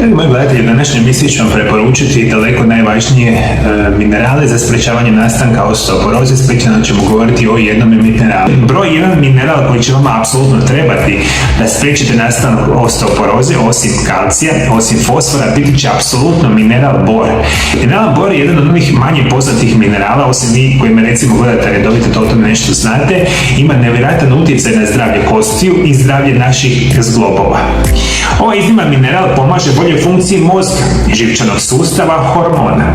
Dragi moji gledatelji, u današnjoj emisiji ću vam preporučiti daleko najvažnije minerale za sprečavanje nastanka osteoporoze. Specijalno ćemo govoriti o jednom mineralu. Broj jedan mineral koji će vama apsolutno trebati da spriječite nastanak osteoporoze, osim kalcija, osim fosfora, biti će apsolutno mineral bor. Mineral bor je jedan od onih manje poznatih minerala, osim vi koji me recimo gledate redovito, to o tome nešto znate, ima nevjerojatan utjecaj na zdravlje kostiju i zdravlje naših zglobova. Ovaj izniman mineral pomaže boljoj funkciji mozga, živčanog sustava, hormona.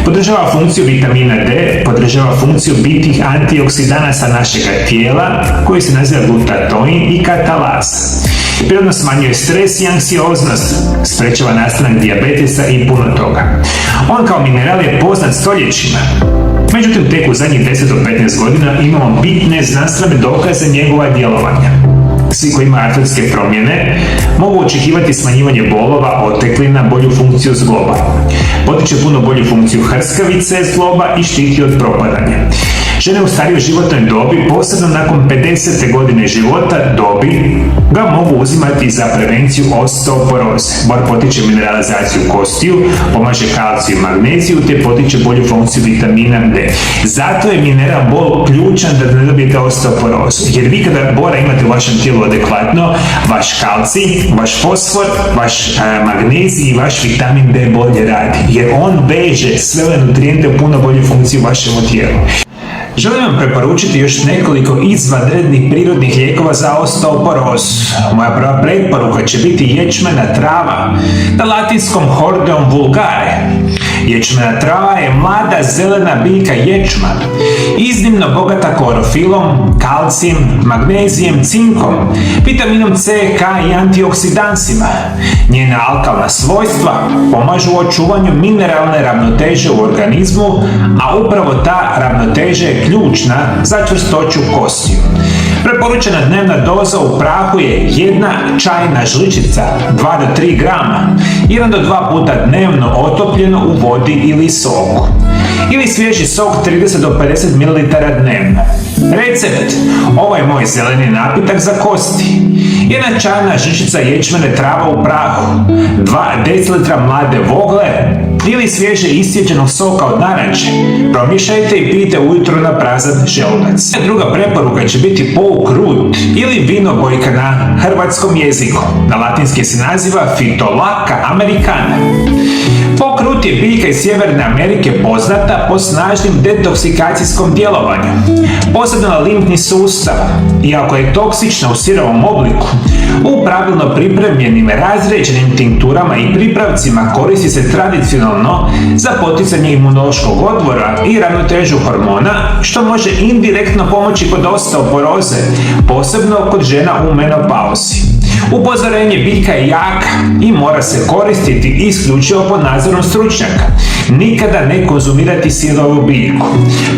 Podržava funkciju vitamina D, podržava funkciju bitnih antioksidanasa našega tijela, koji se naziva glutatoin i katalasa. Prirodno smanjuje stres i anksioznost, sprečava nastanak dijabetesa i puno toga. On kao mineral je poznat stoljećima. Međutim, tek u zadnjih 10 do 15 godina imamo bitne znanstvene dokaze njegova djelovanja. Svi koji imaju artritske promjene mogu očekivati smanjivanje bolova, oteklina, bolju funkciju zgloba. Potiče puno bolju funkciju hrskavice zgloba i štiti od propadanja. Žene u starijoj životnoj dobi, posebno nakon 50. godine života dobi, ga mogu uzimati za prevenciju osteoporoze. Bor potiče mineralizaciju kostiju, pomaže kalciju i magneziju, te potiče bolju funkciju vitamina D. Zato je mineral bor ključan da ne dobijete osteoporozu, jer vi kada bora imate u vašem tijelu adekvatno, vaš kalcij, vaš fosfor, vaš magnezij i vaš vitamin D bolje radi, jer on veže sve ove nutrijente u puno bolju funkciju vašemu tijelu. Želim vam preporučiti još nekoliko izvanrednih prirodnih lijekova za osteoporozu. Moja prva preporuka će biti ječmena trava, na latinskom Hordeum vulgare. Ječmena trava je mlada zelena biljka ječman, iznimno bogata klorofilom, kalcijem, magnezijem, cinkom, vitaminom C, K i antioksidansima. Njena alkalna svojstva pomažu u očuvanju mineralne ravnoteže u organizmu, a upravo ta ravnoteža je ključna za čvrstoću kostiju. Preporučena dnevna doza u prahu je 1 čajna žličica, 2 do 3 grama, 1 do 2 puta dnevno otopljeno u vodi ili soku. Ili svježi sok 30 do 50 ml dnevno. Recept: ovo je moj zeleni napitak za kosti. 1 čajna žličica ječmene trava u prahu, 2 decilitra mlade vogle ili svježe iscijeđenog soka od naranče. Promiješajte i pijte ujutro na prazan želudac. Druga preporuka će biti polkrut ili vinobojka na hrvatskom jeziku. Na latinski se naziva Phytolacca americana. Polkrut je biljka iz Sjeverne Amerike poznata po snažnim detoksikacijskom djelovanju, posebno na limfni sustav. Iako je toksična u sirovom obliku, u pravilno pripremljenim razređenim tinkturama i pripravcima koristi se tradicionalno za poticanje imunološkog odbora i ravnotežu hormona, što može indirektno pomoći kod osteoporoze, posebno kod žena u menopauzi. Upozorenje: biljka je jaka i mora se koristiti isključivo pod nadzorom stručnjaka. Nikada ne konzumirati sirovu biljku.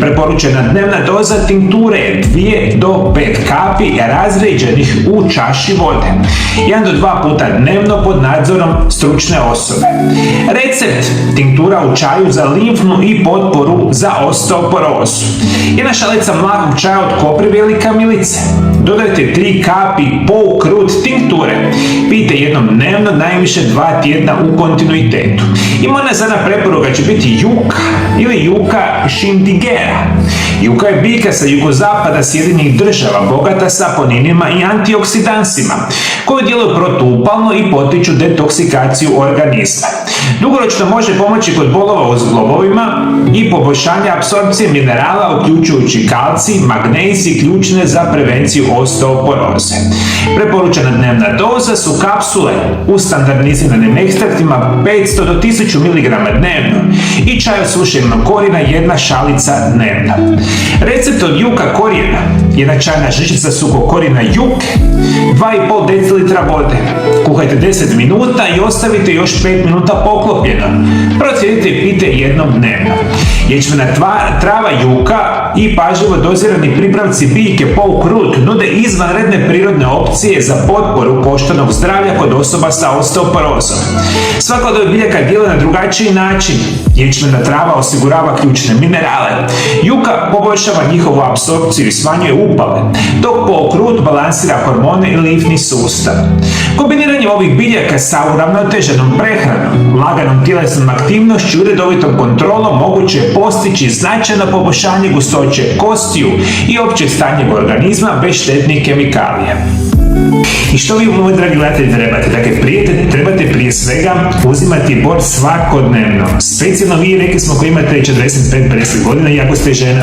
Preporučena dnevna doza tinkture je 2 do 5 kapi razređenih u čaši vode. 1 do 2 puta dnevno pod nadzorom stručne osobe. Recept: tinktura u čaju za limfnu i potporu za osteoporozu. 1 šalica mlakog čaja od koprive ili kamilice. Dodajte 3 kapi polkrut tinkture. Pijte jednom dnevno, najviše 2 tjedna u kontinuitetu. I moja zadnja preporuka će biti juka ili juka šindigera. Juka je biljka sa jugozapada Sjedinjenih Država, bogata saponinima i antioksidansima, koji djeluju protuupalno i potiču detoksikaciju organizma. Dugoročno može pomoći kod bolova u zglobovima i poboljšanja apsorpcije minerala, uključujući kalcij, magnezij, ključne za prevenciju osteoporoze. Preporučena dnevna doza su kapsule u standardiziranim ekstraktima 500 do 1000 mg dnevno i čaj od sušenog korijena 1 šalica dnevno. Recept od juka korijena: 1 čajna žličica suhog korijena juke, 2,5 decilitra vode. Kuhajte 10 minuta i ostavite još 5 minuta poklopljeno. Procijedite i pijte jednom dnevno. Ječmena trava juka i pažljivo dozirani pripravci biljke polkrut nude izvanredne prirodne opcije za potporu koštanog zdravlja kod osoba sa osteoporozom. Svaka od ovih biljaka djeluje na drugačiji način. Ječmena trava osigurava ključne minerale. Juka poboljšava njihovu apsorpciju i smanjuje upale, dok polukrut balansira hormone i limfni sustav. Kombiniranje ovih biljaka sa uravnoteženom prehranom, laganom tjelesnom aktivnošću i redovitom kontrolom moguće je postići značajno poboljšanje gustoće kostiju i opće stanje organizma bez štetnih kemikalija. I što vi, moji dragi gledatelji, trebate? Dakle, trebate prije svega uzimati bor svakodnevno. Specijalno vi, rekli smo, koji imate 45-50 godina i ako ste žena.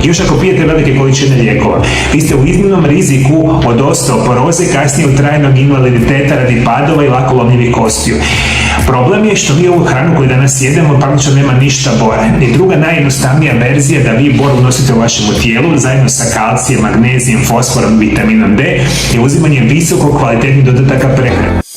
Još ako pijete velike količine lijekova. Vi ste u iznimnom riziku od osteoporoze, kasnije od trajnog invaliditeta radi padova i lako lomljivih kostiju. Problem je što mi ovu hranu koju danas jedemo praktično nema ništa bora. I druga najjednostavnija verzija da vi bor unosite u vašemu tijelu zajedno sa kalcijem, magnezijem, fosforom, vitaminom D je uzimanje visoko kvalitetnih dodataka prehrane.